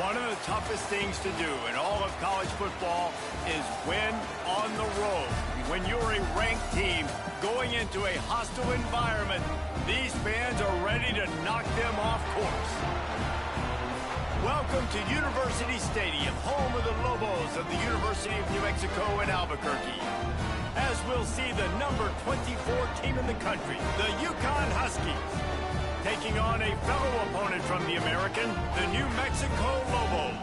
One of the toughest things to do in all of college football is win on the road. When you're a ranked team going into a hostile environment, these fans are ready to knock them off course. Welcome to University Stadium, home of the Lobos of the University of New Mexico in Albuquerque. As we'll see the number 24 team in the country, the UConn Huskies, taking on a fellow opponent from the American, the New Mexico Lobos.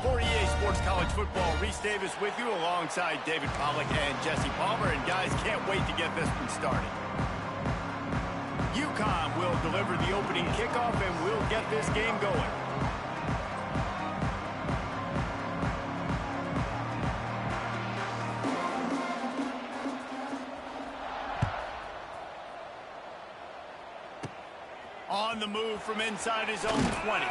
For EA Sports College Football, Reese Davis with you alongside David Pollack and Jesse Palmer. And guys, can't wait to get this one started. UConn will deliver the opening kickoff and we'll get this game going. On the move from inside his own 20.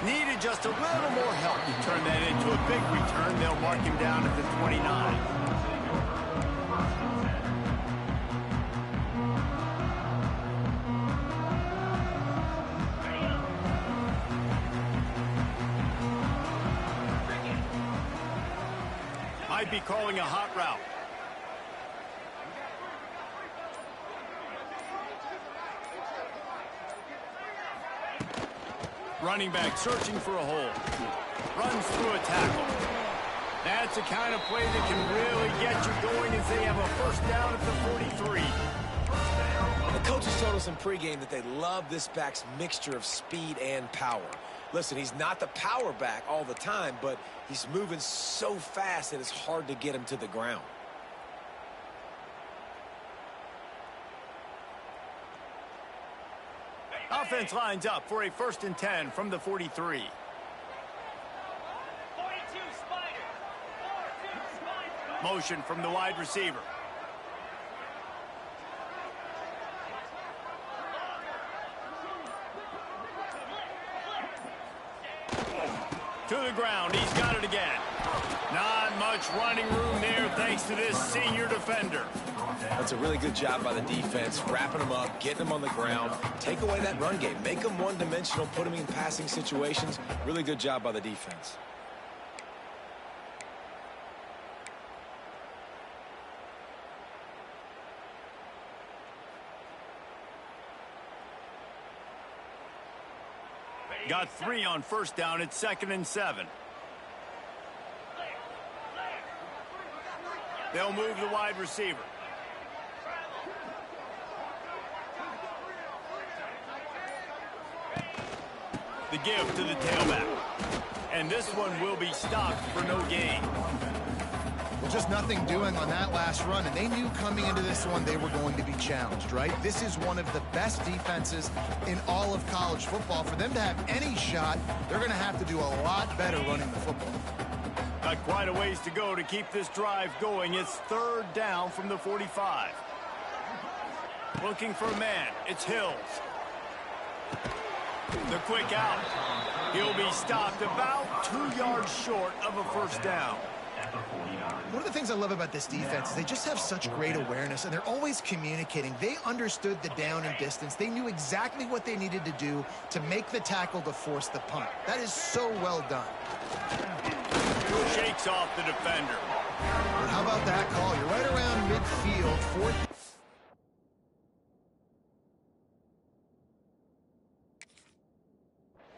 Needed just a little more help to turn that into a big return. They'll mark him down at the 29. Might be calling a hot route. Running back searching for a hole. Runs through a tackle. That's the kind of play that can really get you going as they have a first down at the 43. The coaches told us in pregame that they love this back's mixture of speed and power. Listen, he's not the power back all the time, but he's moving so fast that it's hard to get him to the ground. Offense lines up for a 1st and 10 from the 43. Motion from the wide receiver. To the ground, he's got it again. Not much running room there thanks to this senior defender. That's a really good job by the defense, wrapping him up, getting him on the ground. Take away that run game. Make him one-dimensional, put him in passing situations. Really good job by the defense. Got 3 on first down. It's 2nd and 7. They'll move the wide receiver. The give to the tailback. And this one will be stopped for no gain. Well, just nothing doing on that last run, and they knew coming into this one they were going to be challenged, right? This is one of the best defenses in all of college football. For them to have any shot, they're going to have to do a lot better running the football. Got quite a ways to go to keep this drive going. It's 3rd down from the 45. Looking for a man. It's Hills. The quick out. He'll be stopped about 2 yards short of a first down. One of the things I love about this defense is they just have such great awareness, and they're always communicating. They understood the down and distance. They knew exactly what they needed to do to make the tackle to force the punt. That is so well done. Shakes off the defender. But how about that call? You're right around midfield. 4th.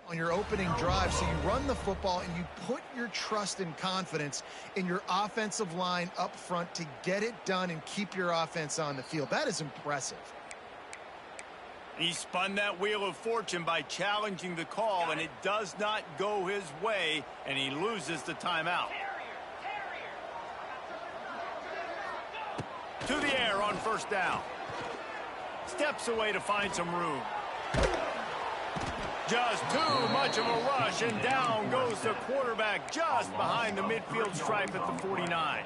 On your opening drive, so you run the football and you put your trust and confidence in your offensive line up front to get it done and keep your offense on the field. That is impressive. He spun that wheel of fortune by challenging the call, and it does not go his way, and he loses the timeout. To the air on first down. Steps away to find some room. Just too much of a rush, and down goes the quarterback just behind the midfield stripe at the 49.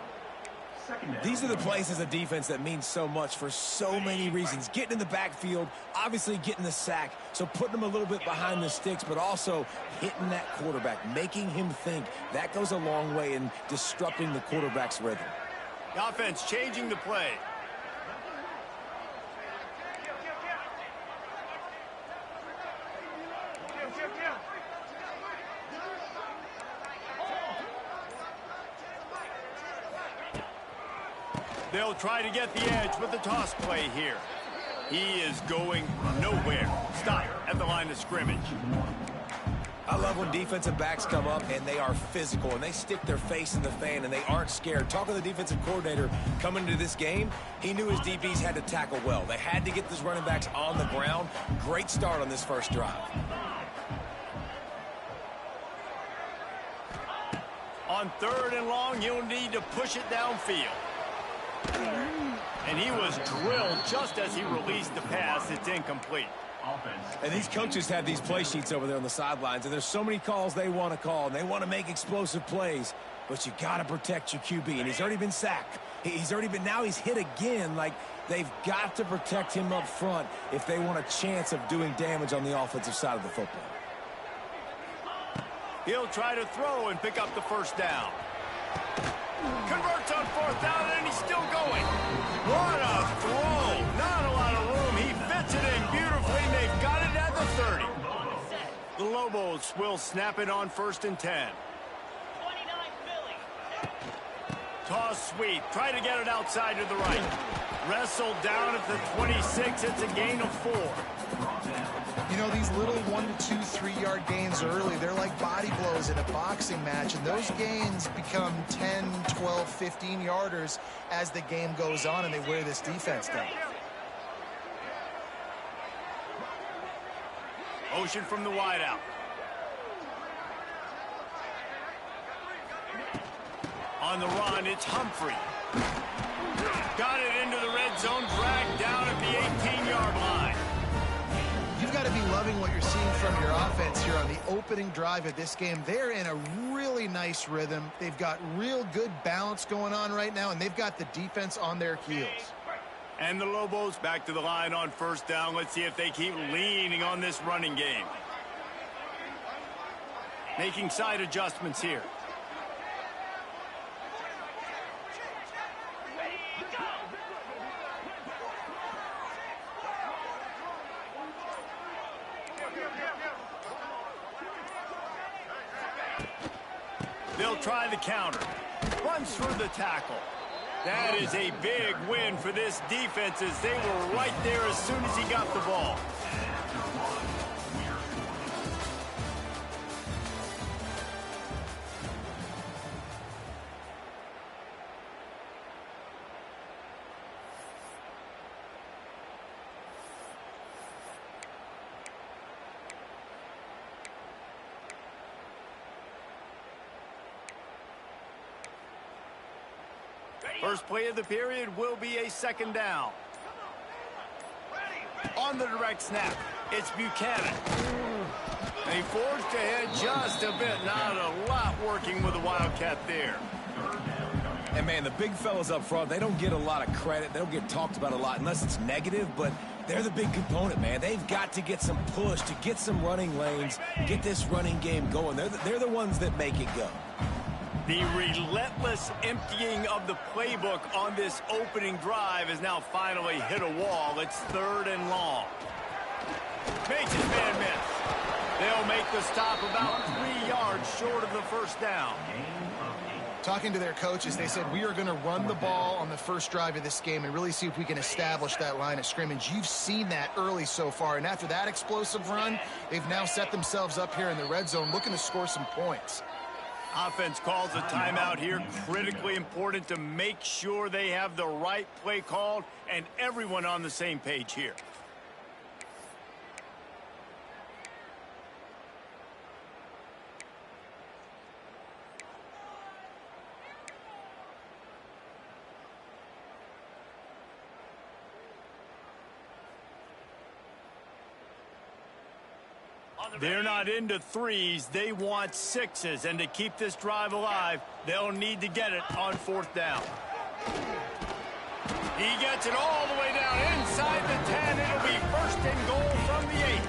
These are the plays as a defense that mean so much for so many reasons. Getting in the backfield, obviously getting the sack, so putting them a little bit behind the sticks, but also hitting that quarterback, making him think. That goes a long way in disrupting the quarterback's rhythm. The offense changing the play. They'll try to get the edge with the toss play here. He is going nowhere. Stop at the line of scrimmage. I love when defensive backs come up and they are physical and they stick their face in the fan and they aren't scared. Talking to the defensive coordinator coming into this game, he knew his DBs had to tackle well. They had to get these running backs on the ground. Great start on this first drive. On 3rd and long, you'll need to push it downfield. And he was drilled just as he released the pass. It's incomplete. And these coaches have these play sheets over there on the sidelines, and there's so many calls they want to call, and they want to make explosive plays, but you got to protect your QB, and he's already been sacked. Now he's hit again. Like, they've got to protect him up front if they want a chance of doing damage on the offensive side of the football. He'll try to throw and pick up the first down. Converts on 4th down, and he's still going. What a throw. Not a lot of room. He fits it in beautifully, and they've got it at the 30. The Lobos will snap it on 1st and 10. Toss sweep. Try to get it outside to the right. Wrestled down at the 26. It's a gain of 4. You know, these little 1 to 2, 3-yard gains early, they're like body blows in a boxing match, and those gains become 10, 12, 15-yarders as the game goes on and they wear this defense down. Motion from the wideout. On the run, it's Humphrey. Got it into the red zone, dragged down at the 18-yard line. You've got to be loving what you're seeing from your offense here on the opening drive of this game. They're in a really nice rhythm. They've got real good balance going on right now, and they've got the defense on their heels. And the Lobos back to the line on 1st down. Let's see if they keep leaning on this running game. Making side adjustments here. They'll try the counter. Runs through the tackle. That is a big win for this defense as they were right there as soon as he got the ball. First play of the period will be a 2nd down. On the direct snap, it's Buchanan. They forged ahead just a bit. Not a lot working with the Wildcat there. And, man, the big fellas up front, they don't get a lot of credit. They don't get talked about a lot unless it's negative, but they're the big component, man. They've got to get some push to get some running lanes, get this running game going. They're the ones that make it go. The relentless emptying of the playbook on this opening drive has now finally hit a wall. It's 3rd and long. Makes his man miss. They'll make the stop about 3 yards short of the 1st down. Talking to their coaches, they said, we are going to run the ball on the first drive of this game and really see if we can establish that line of scrimmage. You've seen that early so far, and after that explosive run, they've now set themselves up here in the red zone looking to score some points. Offense calls a timeout here. Critically important to make sure they have the right play called and everyone on the same page here. They're not into 3s. They want 6s. And to keep this drive alive, they'll need to get it on 4th down. He gets it all the way down inside the 10. It'll be 1st and goal from the 8.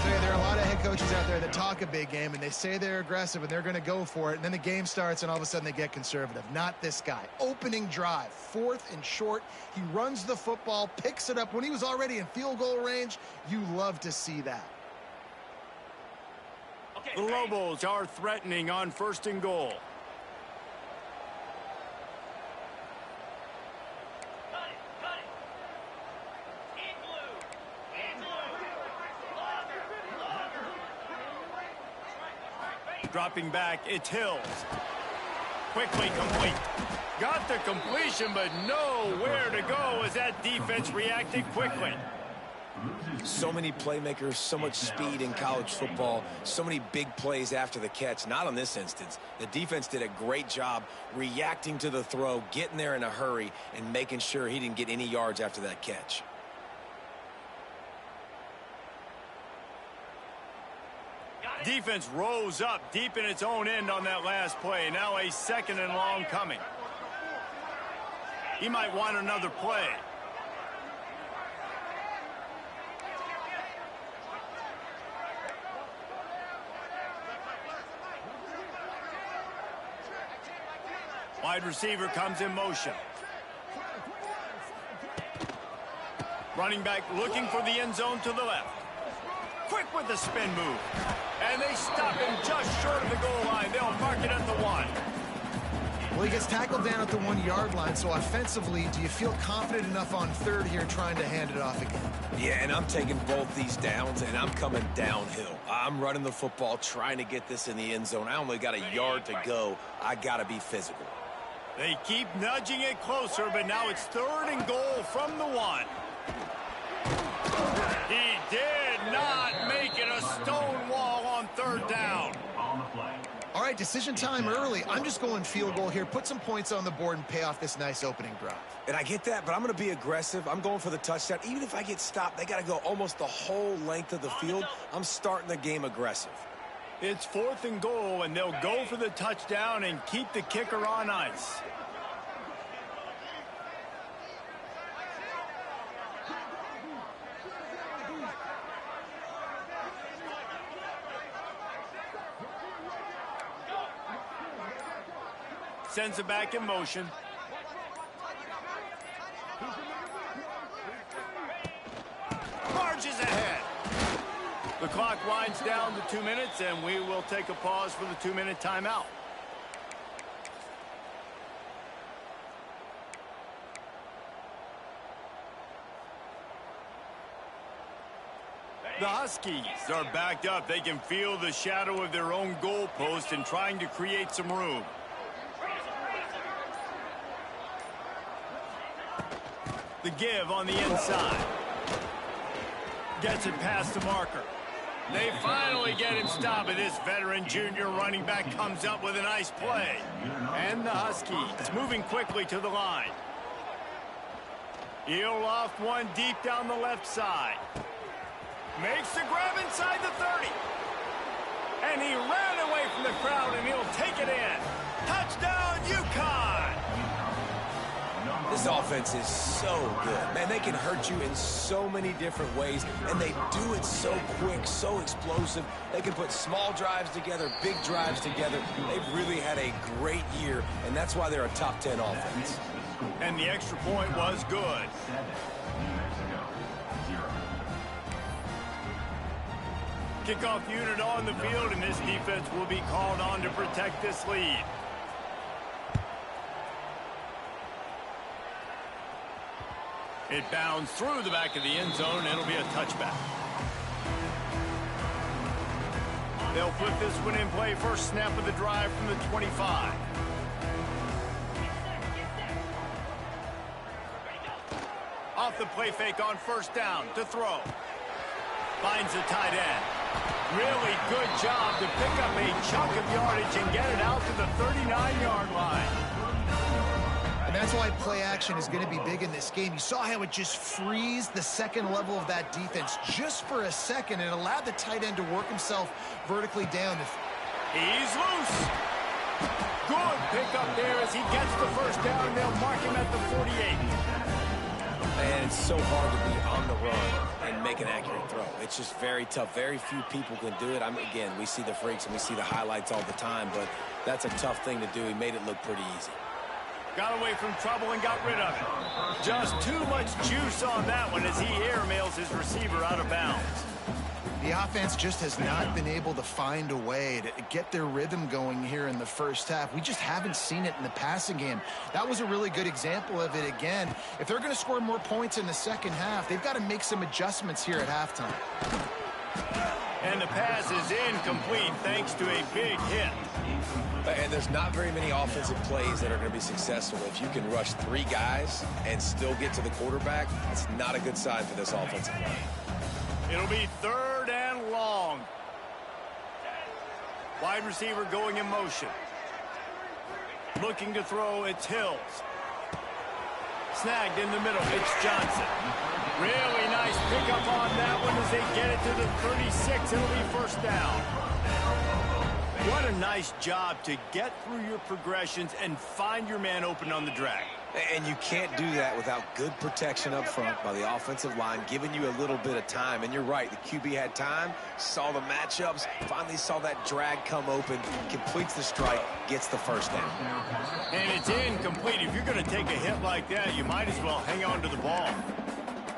So there are a lot of head coaches out there that talk a big game, and they say they're aggressive, and they're going to go for it. And then the game starts, and all of a sudden they get conservative. Not this guy. Opening drive, 4th and short. He runs the football, picks it up. When he was already in field goal range, you love to see that. The Lobos are threatening on 1st and goal. Dropping back, it's Hills. Quickly complete. Got the completion, but nowhere to go as that defense reacted quickly. So many playmakers, so much speed in college football, so many big plays after the catch. Not on this instance. The defense did a great job reacting to the throw, getting there in a hurry, and making sure he didn't get any yards after that catch. Defense rose up deep in its own end on that last play. Now a 2nd and long coming. He might want another play. Wide receiver comes in motion. Running back looking for the end zone to the left. Quick with the spin move. And they stop him just short of the goal line. They'll mark it at the 1. Well, he gets tackled down at the 1-yard line, so offensively, do you feel confident enough on 3rd here trying to hand it off again? Yeah, and I'm taking both these downs, and I'm coming downhill. I'm running the football, trying to get this in the end zone. I only got a yard to go. I got to be physical. They keep nudging it closer, but now it's 3rd and goal from the 1. He did not make it a stone wall on 3rd down. All right, decision time early. I'm just going field goal here. Put some points on the board and pay off this nice opening drive. And I get that, but I'm going to be aggressive. I'm going for the touchdown. Even if I get stopped, they got to go almost the whole length of the field. I'm starting the game aggressive. It's 4th and goal, and they'll go for the touchdown and keep the kicker on ice. Sends it back in motion. Marches ahead. The clock winds down to 2 minutes, and we will take a pause for the 2-minute timeout. The Huskies are backed up. They can feel the shadow of their own goalpost and trying to create some room. The give on the inside. Gets it past the marker. They finally get him stopped, and this veteran junior running back comes up with a nice play. And the Huskies moving quickly to the line. He'll loft one deep down the left side. Makes the grab inside the 30. And he ran away from the crowd, and he'll take it in. Touchdown, UConn! This offense is so good. Man, they can hurt you in so many different ways, and they do it so quick, so explosive. They can put small drives together, big drives together. They've really had a great year, and that's why they're a top 10 offense. And the extra point was good. Kickoff unit on the field, and this defense will be called on to protect this lead. It bounds through the back of the end zone, and it'll be a touchback. They'll put this one in play. First snap of the drive from the 25. Off the play fake on first down to throw. Finds the tight end. Really good job to pick up a chunk of yardage and get it out to the 39-yard line. And that's why play action is going to be big in this game. You saw how it just frees the second level of that defense just for a second and allowed the tight end to work himself vertically down. He's loose. Good pickup there as he gets the first down. They'll mark him at the 48. Man, it's so hard to be on the run and make an accurate throw. It's just very tough. Very few people can do it. Again, we see the freaks and we see the highlights all the time, but that's a tough thing to do. He made it look pretty easy. Got away from trouble and got rid of it. Just too much juice on that one as he airmails his receiver out of bounds. The offense just has not been able to find a way to get their rhythm going here in the first half. We just haven't seen it in the passing game. That was a really good example of it again. If they're going to score more points in the second half, they've got to make some adjustments here at halftime. And the pass is incomplete thanks to a big hit. And there's not very many offensive plays that are going to be successful. If you can rush 3 guys and still get to the quarterback, it's not a good sign for this offensive line. It'll be 3rd and long. Wide receiver going in motion. Looking to throw, it's Hills. Snagged in the middle, it's Johnson. Really nice pickup on that one as they get it to the 36. It'll be 1st down. What a nice job to get through your progressions and find your man open on the drag. And you can't do that without good protection up front by the offensive line, giving you a little bit of time. And you're right, the QB had time, saw the matchups, finally saw that drag come open, completes the strike, gets the 1st down. And it's incomplete. If you're going to take a hit like that, you might as well hang on to the ball.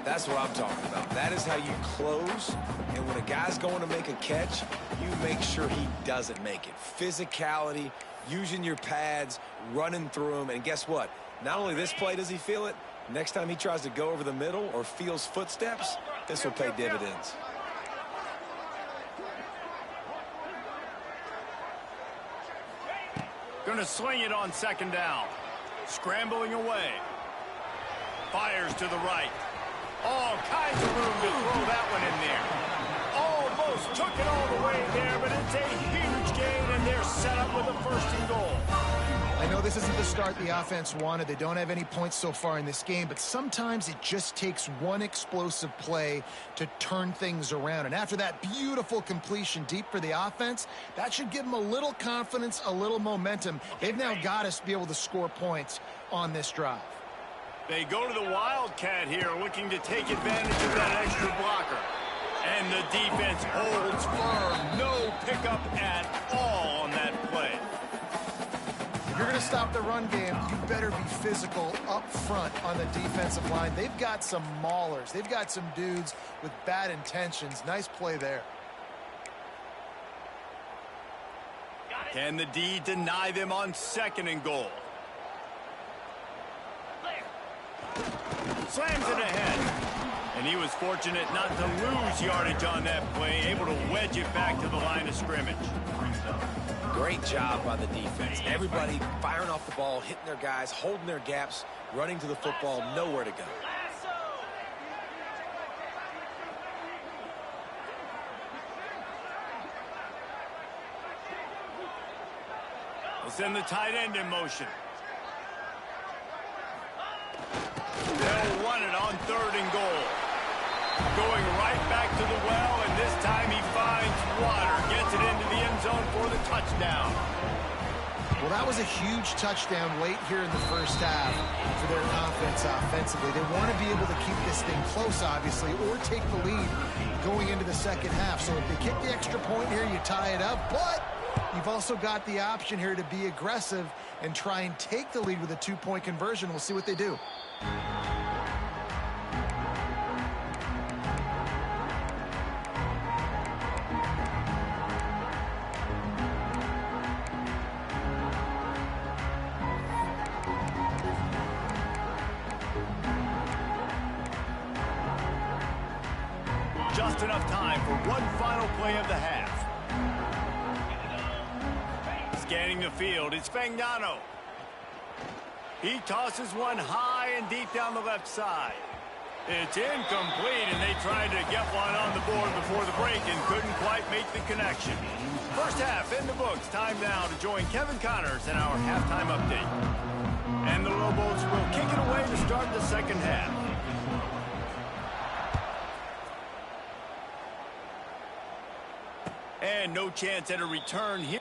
That's what I'm talking about. That is how you close. And when a guy's going to make a catch, you make sure he doesn't make it. Physicality, using your pads, running through them. And guess what? Not only this play does he feel it, next time he tries to go over the middle or feels footsteps, this will pay dividends. Going to swing it on 2nd down. Scrambling away. Fires to the right. All kinds of room to throw that one in there. Almost took it all the way there, but it's a huge gain, and they're set up with a 1st and goal. I know this isn't the start the offense wanted. They don't have any points so far in this game, but sometimes it just takes one explosive play to turn things around. And after that beautiful completion deep for the offense, that should give them a little confidence, a little momentum. They've now got us to be able to score points on this drive. They go to the Wildcat here, looking to take advantage of that extra blocker. And the defense holds firm. No pickup at all on that play. If you're going to stop the run game, you better be physical up front on the defensive line. They've got some maulers. They've got some dudes with bad intentions. Nice play there. Can the D deny them on 2nd and goal? Slams it ahead. And he was fortunate not to lose yardage on that play, able to wedge it back to the line of scrimmage. Great job by the defense. Everybody firing off the ball, hitting their guys, holding their gaps, running to the football, nowhere to go. We'll send the tight end in motion. They'll run it on 3rd and goal. Going right back to the well, and this time he finds water. Gets it into the end zone for the touchdown. Well, that was a huge touchdown late here in the 1st half for their confidence offensively. They want to be able to keep this thing close, obviously, or take the lead going into the 2nd half. So if they kick the extra point here, you tie it up. But you've also got the option here to be aggressive and try and take the lead with a 2-point conversion. We'll see what they do. Just enough time for one final play of the half. Scanning the field, it's Fagnano. He tosses one high and deep down the left side. It's incomplete, and they tried to get one on the board before the break and couldn't quite make the connection. 1st half in the books. Time now to join Kevin Connors in our halftime update. And the Lobos will kick it away to start the 2nd half. And no chance at a return here.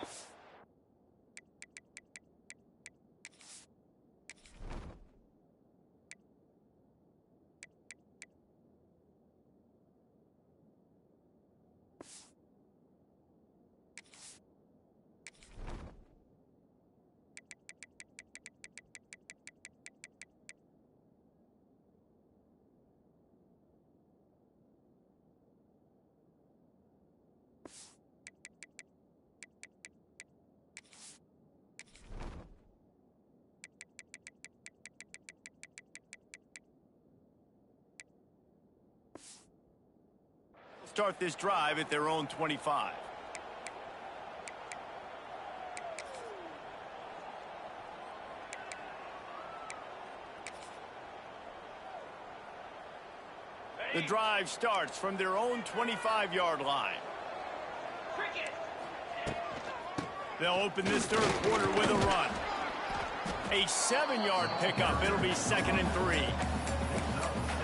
start this drive at their own 25. The drive starts from their own 25-yard line. They'll open this third quarter with a run. A 7-yard pickup. It'll be 2nd and 3.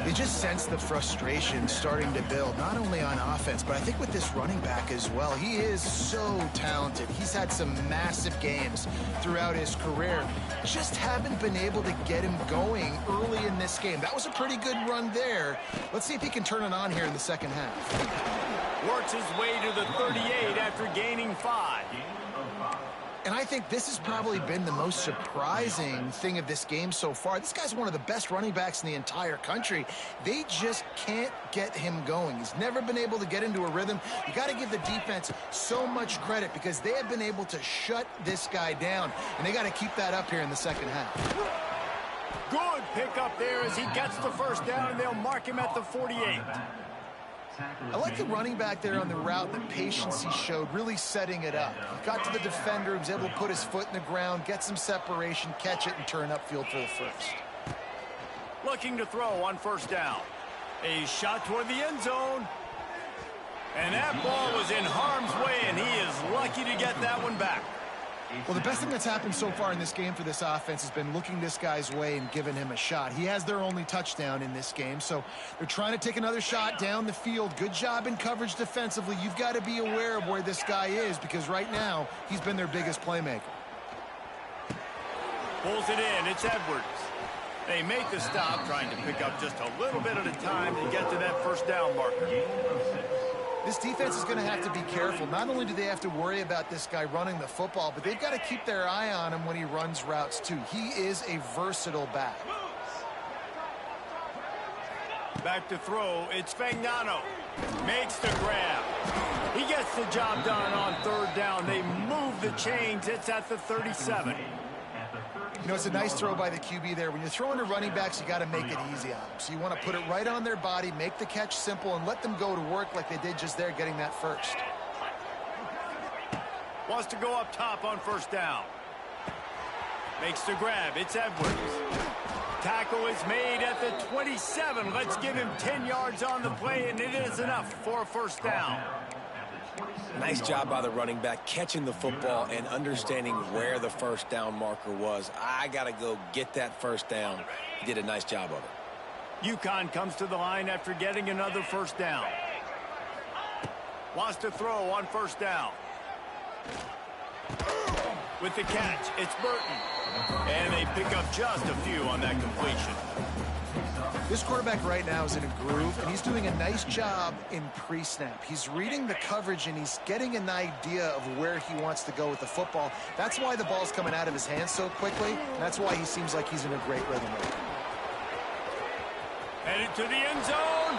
You just sense the frustration starting to build, not only on offense, but I think with this running back as well. He is so talented. He's had some massive games throughout his career. Just haven't been able to get him going early in this game. That was a pretty good run there. Let's see if he can turn it on here in the second half. Works his way to the 38 after gaining 5. And I think this has probably been the most surprising thing of this game so far. This guy's one of the best running backs in the entire country. They just can't get him going. He's never been able to get into a rhythm. You got to give the defense so much credit because they have been able to shut this guy down. And they got to keep that up here in the second half. Good pickup there as he gets the first down, and they'll mark him at the 48. I like the running back there on the route, the patience he showed, really setting it up. He got to the defender, he was able to put his foot in the ground, get some separation, catch it, and turn upfield for the first. Looking to throw on first down. A shot toward the end zone. And that ball was in harm's way, and he is lucky to get that one back. Well, the best thing that's happened so far in this game for this offense has been looking this guy's way and giving him a shot. He has their only touchdown in this game, so they're trying to take another shot down the field. Good job in coverage defensively. You've got to be aware of where this guy is because right now he's been their biggest playmaker. Pulls it in. It's Edwards. They make the stop, trying to pick up just a little bit at a time to get to that first down marker. This defense is going to have to be careful. Not only do they have to worry about this guy running the football, but they've got to keep their eye on him when he runs routes too. He is a versatile back. Back to throw. It's Fagnano. Makes the grab. He gets the job done on third down. They move the chains. It's at the 37. You know, it's a nice throw by the QB there. When you're throwing to running backs, you got to make it easy on them. So you want to put it right on their body, make the catch simple, and let them go to work like they did just there, getting that first. Wants to go up top on first down. Makes the grab. It's Edwards. Tackle is made at the 27. Let's give him 10 yards on the play, and it is enough for a first down. Nice job by the running back catching the football and understanding where the first down marker was. I got to go get that first down. He did a nice job of it. UConn comes to the line after getting another first down. Wants to throw on first down. With the catch, it's Burton. And they pick up just a few on that completion. This quarterback right now is in a groove, and he's doing a nice job in pre-snap. He's reading the coverage, and he's getting an idea of where he wants to go with the football. That's why the ball's coming out of his hands so quickly, and that's why he seems like he's in a great rhythm right now. Headed to the end zone.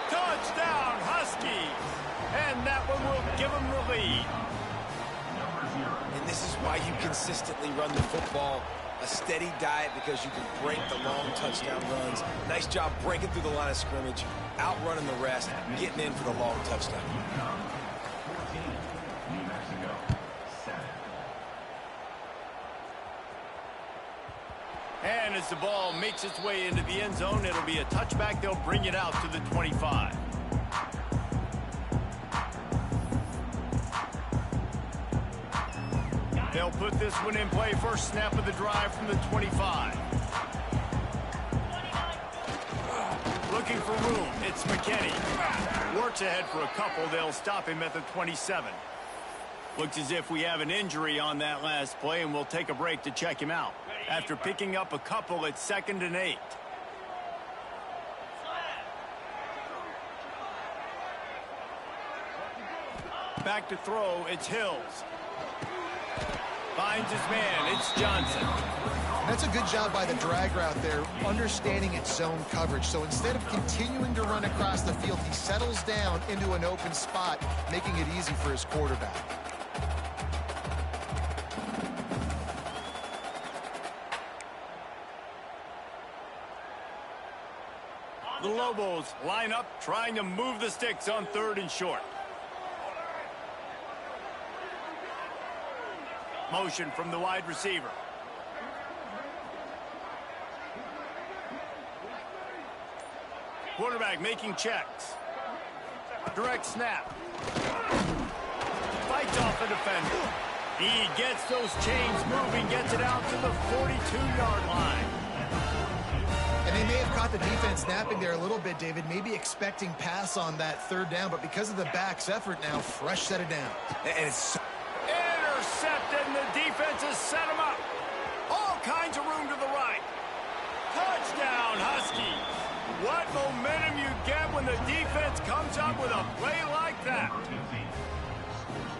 Touchdown, Huskies. And that one will give them the lead. And this is why you consistently run the football. A steady diet because you can break the long touchdown runs. Nice job breaking through the line of scrimmage, outrunning the rest, getting in for the long touchdown. And as the ball makes its way into the end zone, it'll be a touchback. They'll bring it out to the 25. They'll put this one in play. First snap of the drive from the 25. Looking for room. It's McKinney. Works ahead for a couple. They'll stop him at the 27. Looks as if we have an injury on that last play, and we'll take a break to check him out. After picking up a couple, it's 2nd and 8. Back to throw. It's Hills. Finds his man. It's Johnson. That's a good job by the drag route there, understanding its zone coverage. So instead of continuing to run across the field, he settles down into an open spot, making it easy for his quarterback. The Lobos line up trying to move the sticks on 3rd and short. Motion from the wide receiver. Quarterback making checks. Direct snap. Fights off the defender. He gets those chains moving, gets it out to the 42-yard line. And they may have caught the defense snapping there a little bit, David, maybe expecting pass on that 3rd down, but because of the back's effort now, fresh set it down. And it's intercepted, and the defense has set him up. All kinds of room to the right. Touchdown, Huskies. What momentum you get when the defense comes up with a play like that.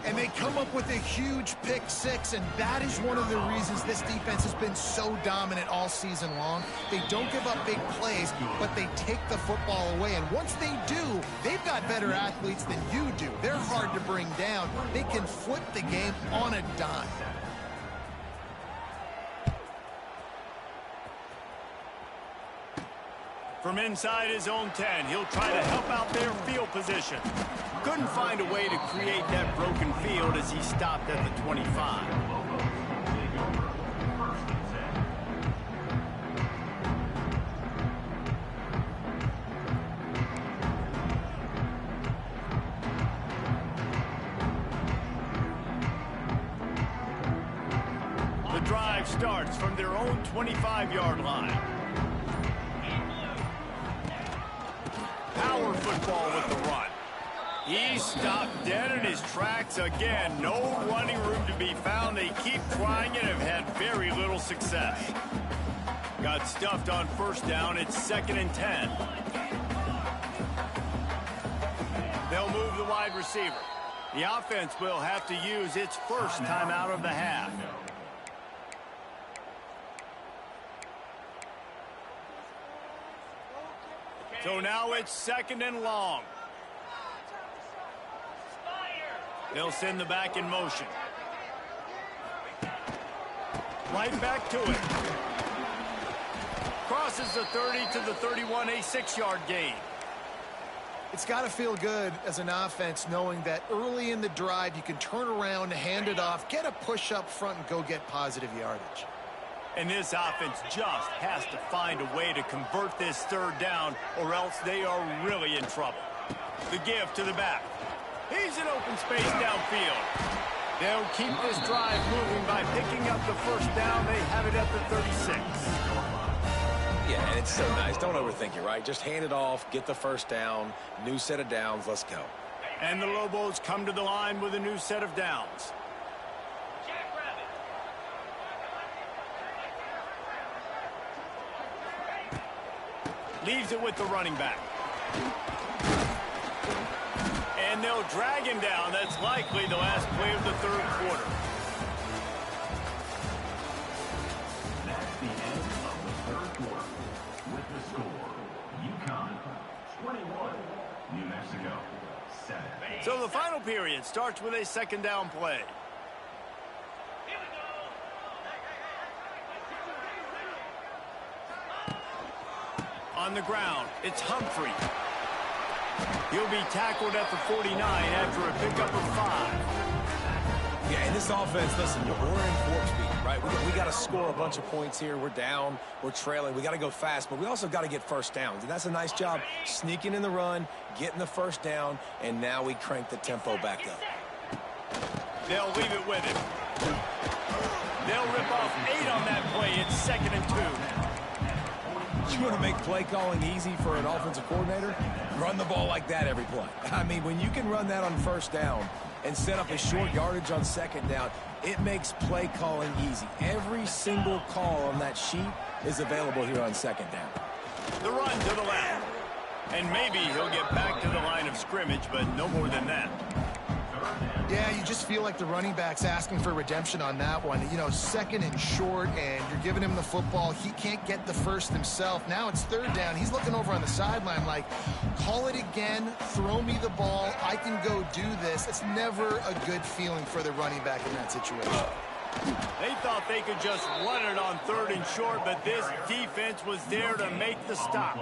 And they come up with a huge pick 6, and that is one of the reasons this defense has been so dominant all season long. They don't give up big plays, but they take the football away. And once they do, they've got better athletes than you do. They're hard to bring down. They can flip the game on a dime. From inside his own 10, he'll try to help out their field position. Couldn't find a way to create that broken field as he stopped at the 25. The drive starts from their own 25-yard line. Power football with the run. He stopped dead in his tracks again. No running room to be found. They keep trying it and have had very little success. Got stuffed on 1st down. It's 2nd and 10. They'll move the wide receiver. The offense will have to use its first timeout of the half. So now it's 2nd and long. They'll send the back in motion. Right back to it. Crosses the 30 to the 31, a 6-yard gain. It's got to feel good as an offense knowing that early in the drive you can turn around, hand it off, get a push up front, and go get positive yardage. And this offense just has to find a way to convert this 3rd down, or else they are really in trouble. The give to the back. He's in open space downfield. They'll keep this drive moving by picking up the 1st down. They have it at the 36. Yeah, and it's so nice. Don't overthink it, right? Just hand it off, get the 1st down, new set of downs, let's go. And the Lobos come to the line with a new set of downs. Leaves it with the running back. And they'll drag him down. That's likely the last play of the 3rd quarter. That's the end of the 3rd quarter. With the score, UConn 21, New Mexico 7. So the final period starts with a 2nd down play. On the ground, it's Humphrey. He'll be tackled at the 49 after a pickup of 5. Yeah, and this offense, listen, we're in warp speed, right? We got to score a bunch of points here. We're down, we're trailing. We got to go fast, but we also got to get 1st downs. And that's a nice job sneaking in the run, getting the 1st down, and now we crank the tempo back up. They'll leave it with him. They'll rip off 8 on that play. It's 2nd and 2. You want to make play calling easy for an offensive coordinator? Run the ball like that every play. I mean, when you can run that on 1st down and set up a short yardage on 2nd down, it makes play calling easy. Every single call on that sheet is available here on 2nd down. The run to the left. And maybe he'll get back to the line of scrimmage, but no more than that. Yeah, you just feel like the running back's asking for redemption on that one. You know, 2nd and short, and you're giving him the football. He can't get the 1st himself. Now it's 3rd down. He's looking over on the sideline like, call it again, throw me the ball, I can go do this. It's never a good feeling for the running back in that situation. They thought they could just run it on 3rd and short, but this defense was there to make the stop.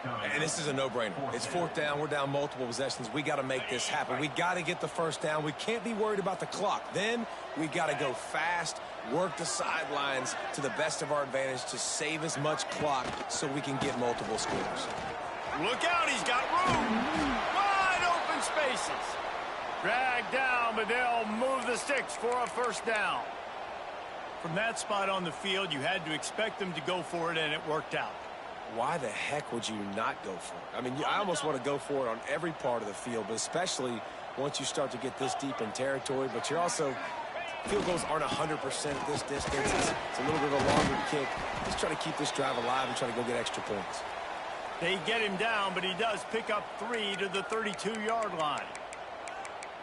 And this is a no-brainer. It's 4th down. We're down multiple possessions. We got to make this happen. We got to get the first down. We can't be worried about the clock. Then we got to go fast, work the sidelines to the best of our advantage to save as much clock so we can get multiple scores. Look out, he's got room. Wide open spaces. Dragged down, but they'll move the sticks for a first down. From that spot on the field, you had to expect them to go for it, and it worked out. Why the heck would you not go for it? I mean, I almost want to go for it on every part of the field, but especially once you start to get this deep in territory. But you're also, field goals aren't 100% at this distance. It's a little bit of a longer kick. Just try to keep this drive alive and try to go get extra points. They get him down, but he does pick up 3 to the 32-yard line.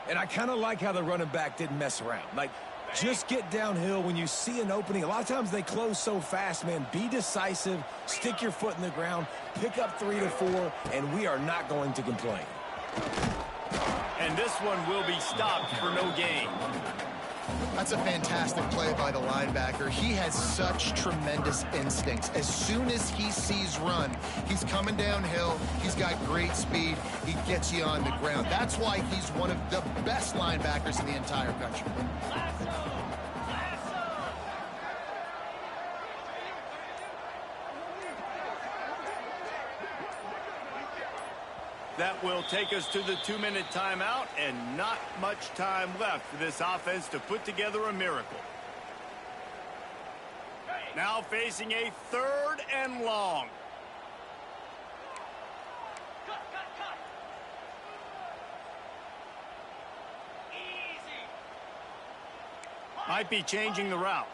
And I kind of like how the running back didn't mess around. Like, just get downhill when you see an opening. A lot of times they close so fast, man. Be decisive, stick your foot in the ground, pick up 3 to 4, and we are not going to complain. And this one will be stopped for no gain. That's a fantastic play by the linebacker. He has such tremendous instincts. As soon as he sees run, he's coming downhill. He's got great speed. He gets you on the ground. That's why he's one of the best linebackers in the entire country. That will take us to the 2-minute timeout, and not much time left for this offense to put together a miracle. Now facing a 3rd and long. Might be changing the route.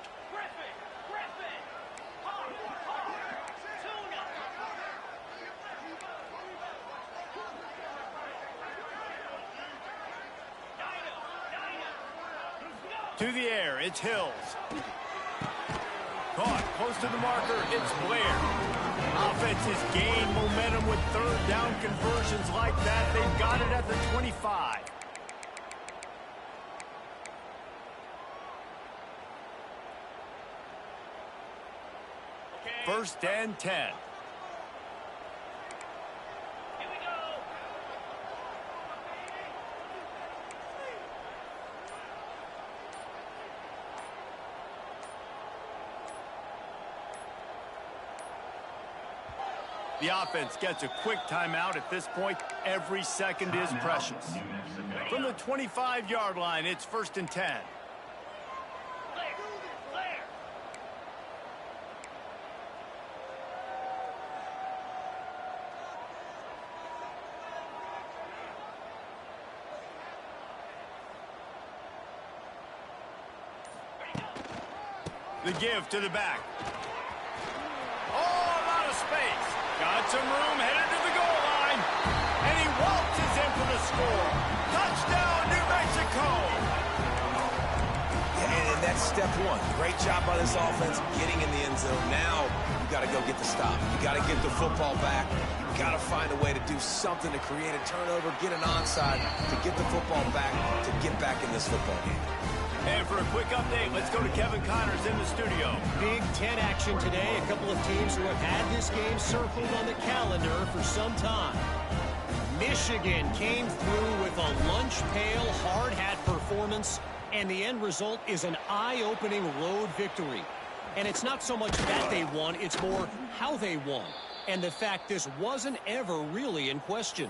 To the air, it's Hills. Caught close to the marker, it's Blair. Offense has gained momentum with 3rd down conversions like that. They've got it at the 25. Okay. 1st and 10. The offense gets a quick timeout at this point. Every second is precious. From the 25-yard line, it's 1st and 10. The give to the back. Oh, a lot of space. Got some room, headed to the goal line. And he waltzes in for the score. Touchdown, New Mexico. And that's step 1. Great job by this offense getting in the end zone. Now you got to go get the stop. You got to get the football back. You got to find a way to do something to create a turnover, get an onside, to get the football back, to get back in this football game. And for a quick update, let's go to Kevin Connors in the studio. Big Ten action today. A couple of teams who have had this game circled on the calendar for some time. Michigan came through with a lunch pail, hard hat performance, and the end result is an eye-opening road victory. And it's not so much that they won, it's more how they won. And the fact this wasn't ever really in question.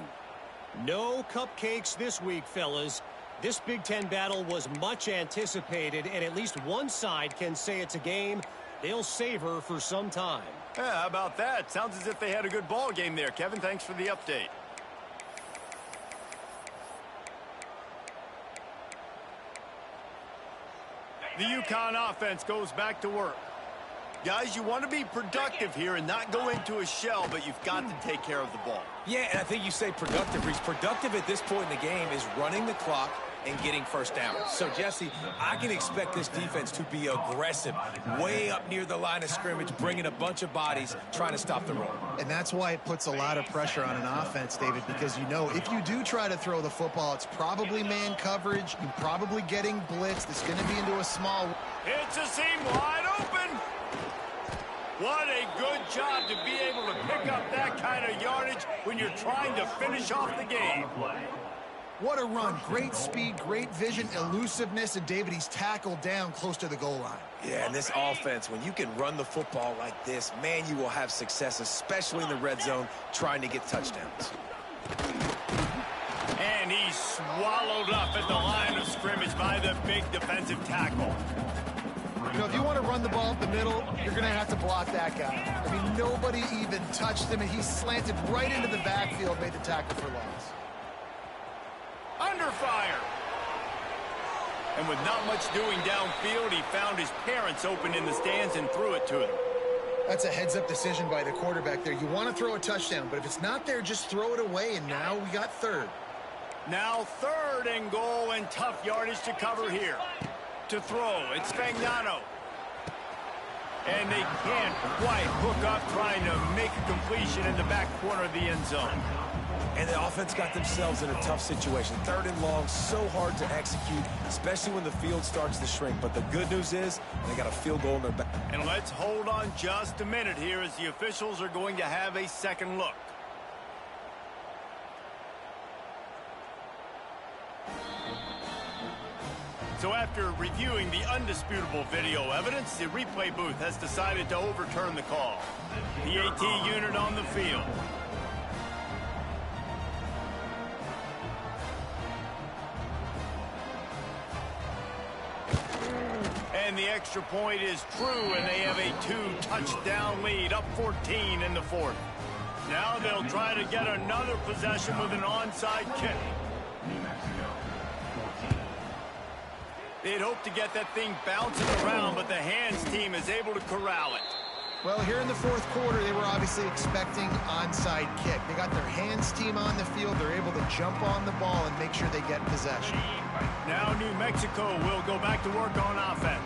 No cupcakes this week, fellas. This Big Ten battle was much anticipated, and at least one side can say it's a game they'll savor for some time. Yeah, how about that? Sounds as if they had a good ball game there. Kevin, thanks for the update. The UConn offense goes back to work. Guys, you want to be productive here and not go into a shell, but you've got to take care of the ball. Yeah, and I think you say productive, Reese. Productive at this point in the game is running the clock and getting first down. So, Jesse, I can expect this defense to be aggressive, way up near the line of scrimmage, bringing a bunch of bodies, trying to stop the run. And that's why it puts a lot of pressure on an offense, David, because you know if you do try to throw the football, it's probably man coverage. You're probably getting blitzed. It's going to be into a small. It's a seam wide open. What a good job to be able to pick up that kind of yardage when you're trying to finish off the game. What a run. Great speed, great vision, elusiveness, and David, he's tackled down close to the goal line. Yeah, and this offense, when you can run the football like this, man, you will have success, especially in the red zone, trying to get touchdowns. And he's swallowed up at the line of scrimmage by the big defensive tackle. You know, if you want to run the ball up the middle, you're going to have to block that guy. I mean, nobody even touched him, and he slanted right into the backfield, made the tackle for loss. Under fire. And with not much doing downfield, he found his parents open in the stands and threw it to them. That's a heads-up decision by the quarterback there. You want to throw a touchdown, but if it's not there, just throw it away, and now we got third. Now third and goal, and tough yardage to cover here. To throw, it's Fagnano. And they can't quite hook up trying to make a completion in the back corner of the end zone. And the offense got themselves in a tough situation. Third and long, so hard to execute, especially when the field starts to shrink. But the good news is they got a field goal in their back. And let's hold on just a minute here as the officials are going to have a second look. So after reviewing the undisputable video evidence, the replay booth has decided to overturn the call. The AT unit on the field. And the extra point is true, and they have a 2-touchdown lead, up 14 in the fourth. Now they'll try to get another possession with an onside kick. New Mexico, 14. They'd hope to get that thing bouncing around, but the hands team is able to corral it. Well, here in the fourth quarter, they were obviously expecting onside kick. They got their hands team on the field. They're able to jump on the ball and make sure they get possession. Now New Mexico will go back to work on offense.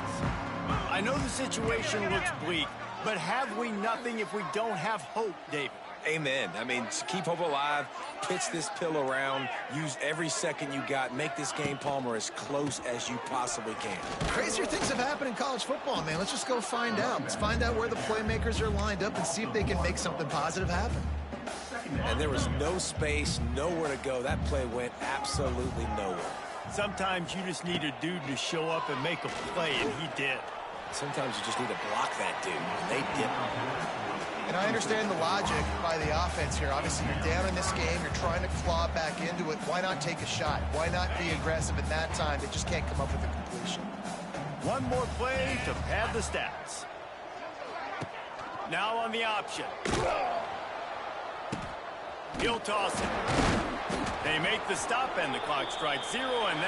I know the situation looks bleak, but have we nothing if we don't have hope, David? Amen. I mean, keep hope alive, pitch this pill around, use every second you got, make this game, Palmer, as close as you possibly can. Crazier things have happened in college football, man. Let's just go find out. Let's find out where the playmakers are lined up and see if they can make something positive happen. And there was no space, nowhere to go. That play went absolutely nowhere. Sometimes you just need a dude to show up and make a play, and he did. Sometimes you just need to block that dude, and they didn't. And I understand the logic by the offense here. Obviously, you're down in this game. You're trying to claw back into it. Why not take a shot? Why not be aggressive at that time? They just can't come up with a completion. One more play to pad the stats. Now on the option. He'll toss it. They make the stop, and the clock strikes 0, and